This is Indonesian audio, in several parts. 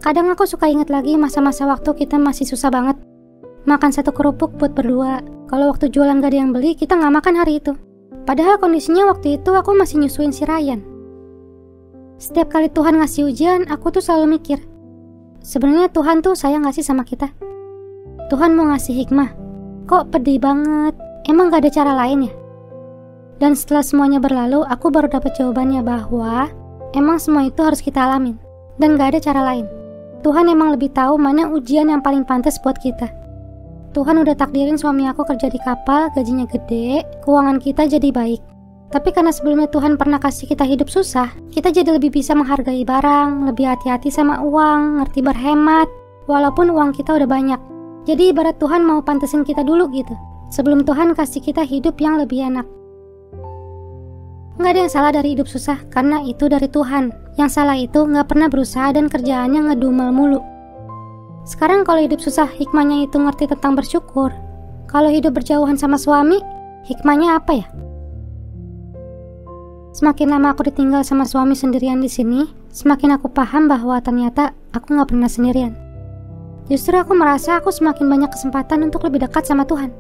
Kadang aku suka ingat lagi masa-masa waktu kita masih susah banget. Makan satu kerupuk buat berdua. Kalau waktu jualan gak ada yang beli, kita gak makan hari itu. Padahal kondisinya waktu itu aku masih nyusuin si Ryan. Setiap kali Tuhan ngasih ujian, aku tuh selalu mikir, sebenarnya Tuhan tuh sayang gak sih sama kita? Tuhan mau ngasih hikmah. Kok pedih banget? Emang gak ada cara lain ya? Dan setelah semuanya berlalu, aku baru dapat jawabannya bahwa emang semua itu harus kita alamin. Dan gak ada cara lain. Tuhan emang lebih tahu mana ujian yang paling pantas buat kita. Tuhan udah takdirin suami aku kerja di kapal, gajinya gede, keuangan kita jadi baik. Tapi karena sebelumnya Tuhan pernah kasih kita hidup susah, kita jadi lebih bisa menghargai barang, lebih hati-hati sama uang, ngerti berhemat, walaupun uang kita udah banyak. Jadi ibarat Tuhan mau pantesin kita dulu gitu, sebelum Tuhan kasih kita hidup yang lebih enak. Nggak ada yang salah dari hidup susah, karena itu dari Tuhan. Yang salah itu nggak pernah berusaha dan kerjaannya ngedumel mulu. Sekarang kalau hidup susah, hikmahnya itu ngerti tentang bersyukur. Kalau hidup berjauhan sama suami, hikmahnya apa ya? Semakin lama aku ditinggal sama suami sendirian di sini, semakin aku paham bahwa ternyata aku nggak pernah sendirian. Justru aku merasa aku semakin banyak kesempatan untuk lebih dekat sama Tuhan.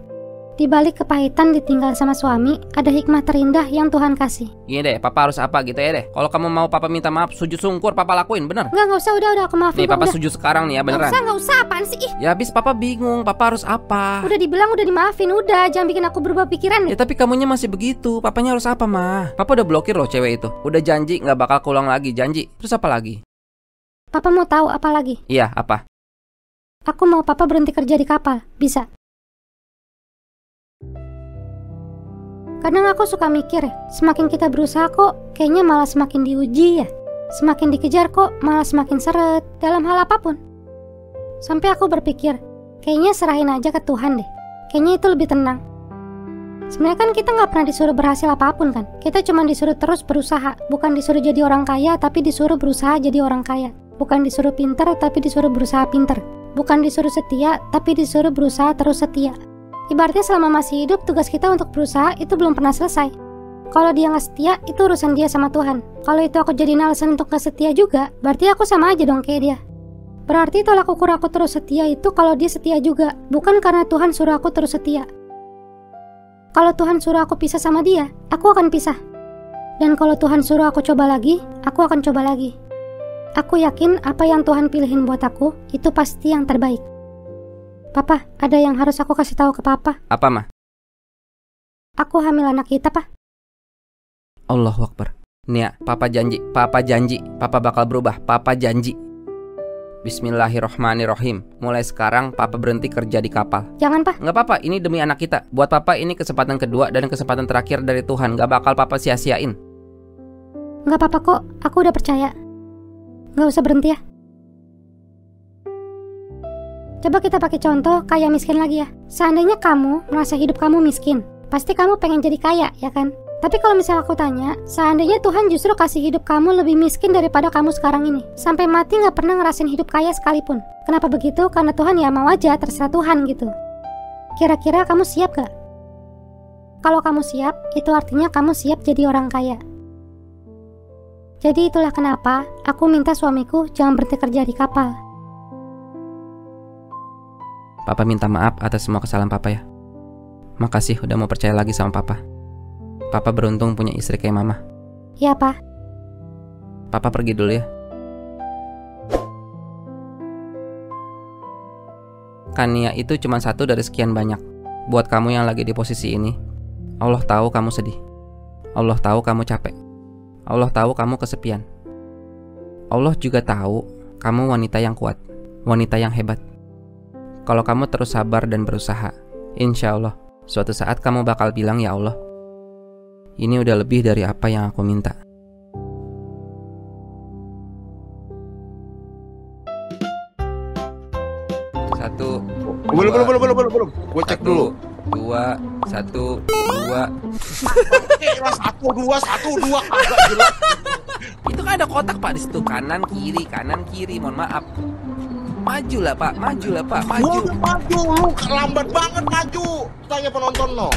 Di balik kepahitan ditinggal sama suami, ada hikmah terindah yang Tuhan kasih. Iya deh, papa harus apa gitu ya deh. Kalau kamu mau papa minta maaf, sujud sungkur, papa lakuin, bener? Nggak usah, udah aku maafin. Nih, papa udah. sujud sekarang nih ya, beneran. Nggak usah, apaan sih? Ya habis papa bingung, papa harus apa? Udah dibilang, udah dimaafin, udah. Jangan bikin aku berubah pikiran deh. Ya tapi kamunya masih begitu, papanya harus apa, Ma? Papa udah blokir loh cewek itu. Udah janji nggak bakal keulang lagi, janji. Terus apa lagi? Papa mau tahu apa lagi? Iya, apa? Aku mau papa berhenti kerja di kapal, bisa? Kadang aku suka mikir, semakin kita berusaha kok, kayaknya malah semakin diuji ya. Semakin dikejar kok, malah semakin seret, dalam hal apapun. Sampai aku berpikir, kayaknya serahin aja ke Tuhan deh. Kayaknya itu lebih tenang. Sebenarnya kan kita nggak pernah disuruh berhasil apapun kan. Kita cuma disuruh terus berusaha. Bukan disuruh jadi orang kaya, tapi disuruh berusaha jadi orang kaya. Bukan disuruh pinter, tapi disuruh berusaha pinter. Bukan disuruh setia, tapi disuruh berusaha terus setia. Ibaratnya selama masih hidup, tugas kita untuk berusaha itu belum pernah selesai. Kalau dia nggak setia, itu urusan dia sama Tuhan. Kalau itu aku jadiin alasan untuk nggak setia juga, berarti aku sama aja dong kayak dia. Berarti tolak ukur aku terus setia itu kalau dia setia juga, bukan karena Tuhan suruh aku terus setia. Kalau Tuhan suruh aku pisah sama dia, aku akan pisah. Dan kalau Tuhan suruh aku coba lagi, aku akan coba lagi. Aku yakin apa yang Tuhan pilihin buat aku, itu pasti yang terbaik. Papa, ada yang harus aku kasih tahu ke Papa. Apa, Ma? Aku hamil anak kita, Pak. Allahu Akbar. Nia, Papa janji, Papa bakal berubah, Papa janji. Bismillahirrohmanirrohim. Mulai sekarang Papa berhenti kerja di kapal. Jangan, Pak. Nggak apa-apa, ini demi anak kita. Buat Papa ini kesempatan kedua dan kesempatan terakhir dari Tuhan. Nggak bakal Papa sia-siain. Nggak apa-apa kok, aku udah percaya. Nggak usah berhenti ya. Coba kita pakai contoh kayak miskin lagi ya. Seandainya kamu merasa hidup kamu miskin, pasti kamu pengen jadi kaya, ya kan? Tapi kalau misalnya aku tanya, seandainya Tuhan justru kasih hidup kamu lebih miskin daripada kamu sekarang ini, sampai mati gak pernah ngerasain hidup kaya sekalipun. Kenapa begitu? Karena Tuhan ya mau aja, terserah Tuhan gitu. Kira-kira kamu siap gak? Kalau kamu siap, itu artinya kamu siap jadi orang kaya. Jadi itulah kenapa aku minta suamiku jangan berhenti kerja di kapal. Papa minta maaf atas semua kesalahan Papa ya. Makasih udah mau percaya lagi sama Papa. Papa beruntung punya istri kayak Mama. Iya, Pak. Papa pergi dulu ya. Kania itu cuma satu dari sekian banyak. Buat kamu yang lagi di posisi ini, Allah tahu kamu sedih. Allah tahu kamu capek. Allah tahu kamu kesepian. Allah juga tahu kamu wanita yang kuat, wanita yang hebat. Kalau kamu terus sabar dan berusaha, insya Allah suatu saat kamu bakal bilang, ya Allah, ini udah lebih dari apa yang aku minta. Satu. Belum. Gue cek dulu. 2, 1, 2. Satu dua agak jelas. Itu kan ada kotak Pak di situ, kanan kiri. Mohon maaf. Maju lah Pak. Maju, lu lambat banget maju. Tanya penonton no.